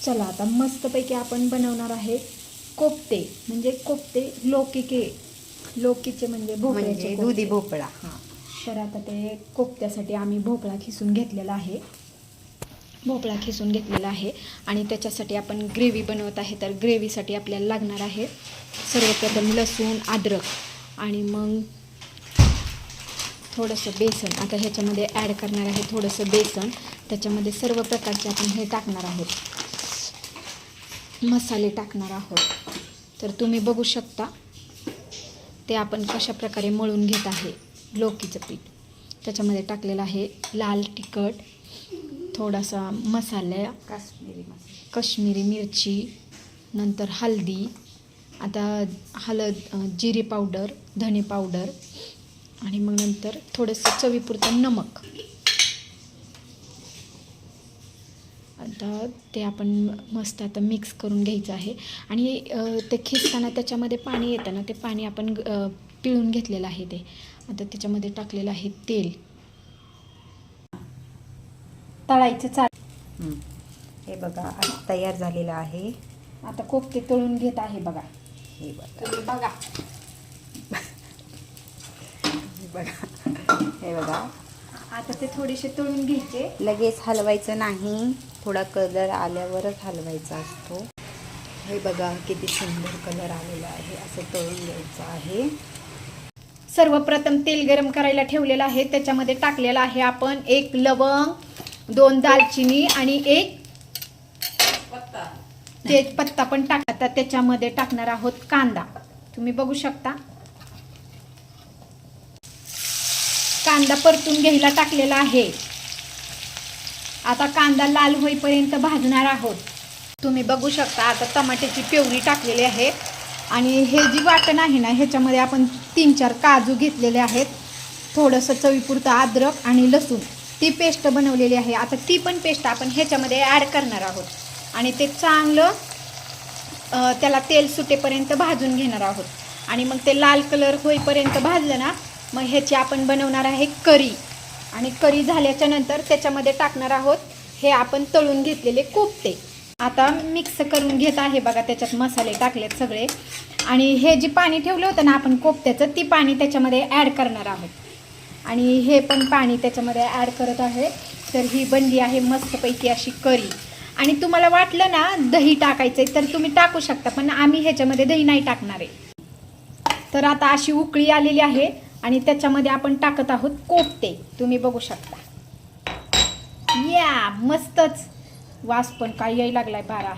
चला आता मस्तपैकी आपण बनवणार आहे कोफ्ते. म्हणजे कोफ्ते लोकीचे म्हणजे भोपळ्याचे दुधी भोपळा. हां, तर आता ते कोफ्त्यासाठी आम्ही भोपळा खिसून घेतलेला आहे. आणि त्याच्यासाठी आपण ग्रेव्ही बनवत आहे. तर ग्रेव्हीसाठी आपल्याला लागणार आहे सर्वप्रथम लसूण, अद्रक आणि मग थोडंसं बेसन. आता ह्याच्यामध्ये ॲड करणार आहे थोडंसं बेसन. त्याच्यामध्ये सर्व प्रकारचे आपण हे टाकणार आहोत, मसाले टाकणार आहोत. तर तुम्ही बघू शकता ते आपण कशा प्रकारे मळून घेत आहे. लोकीचं पीठ त्याच्यामध्ये टाकलेलं आहे, लाल तिखट, थोडासा मसाला, काश्मीरी मिरची, नंतर हळदी, आता जिरे पावडर, धने पावडर आणि मग नंतर थोडंसं चवीपुरतं नमक. आता ते आपण मस्त आता मिक्स करून घ्यायचं आहे. आणि ते खिसताना त्याच्यामध्ये पाणी येतं ना, ते पाणी आपण पिळून घेतलेलं आहे. ते आता त्याच्यामध्ये टाकलेलं आहे तेल. तळायचं हे बघा आज तयार झालेलं आहे. आता कोफ्ते तळून घेत आहे बघा. हे बघा हे बघा. आता ते थोडेसे तळून घ्यायचे. लगेच हलवायचं नाही, थोडा कलर आल्यावरच हलवायचा असतो. हे बघा किती सुंदर कलर आलेला आहे. असं तळून घ्यायचं आहे. सर्वप्रथम तेल गरम करायला ठेवलेलं आहे. त्याच्यामध्ये टाकलेलं आहे आपण 1 लवंग, 2 दालचिनी आणि 1 तेजपत्ता पण टाकतात. त्याच्यामध्ये टाकणार आहोत कांदा. तुम्ही बघू शकता कांदा परतून घ्यायला टाकलेला आहे. आता कांदा लाल होईपर्यंत भाजणार आहोत. तुम्ही बघू शकता आता टमाट्याची प्युरी टाकलेली आहे. आणि हे जी वाटण आहे ना, ह्याच्यामध्ये आपण 3-4 काजू घेतलेले आहेत, थोडंसं चवीपुरतं अद्रक आणि लसूण, ती पेस्ट बनवलेली आहे. आता ती पण पेस्ट आपण ह्याच्यामध्ये ॲड करणार आहोत आणि ते चांगलं त्याला तेल सुटेपर्यंत भाजून घेणार आहोत. आणि मग ते लाल कलर होईपर्यंत भाजलं ना, मग ह्याची आपण बनवणार आहे करी. आणि करी झाल्याच्या नंतर त्याच्यामध्ये टाकणार आहोत हे आपण तळून घेतलेले कोफ्ते. आता मिक्स करून घेत आहे बघा. त्याच्यात मसाले टाकलेत सगळे. आणि हे जे पाणी ठेवलं होतं ना आपण कोफ्त्याचं, ती पाणी त्याच्यामध्ये ॲड करणार आहोत. आणि हे पण पाणी त्याच्यामध्ये ॲड करत आहे. तर ही बनली आहे मस्तपैकी अशी करी. आणि तुम्हाला वाटलं ना दही टाकायचं आहे तर तुम्ही टाकू शकता, पण आम्ही ह्याच्यामध्ये दही नाही टाकणार आहे. तर आता अशी उकळी आलेली आहे आणि त्याच्यामध्ये आपण टाकत आहोत कोफ्ते. तुम्ही बघू शकता. या मस्तच वास पण काय यायला लागलाय बारा.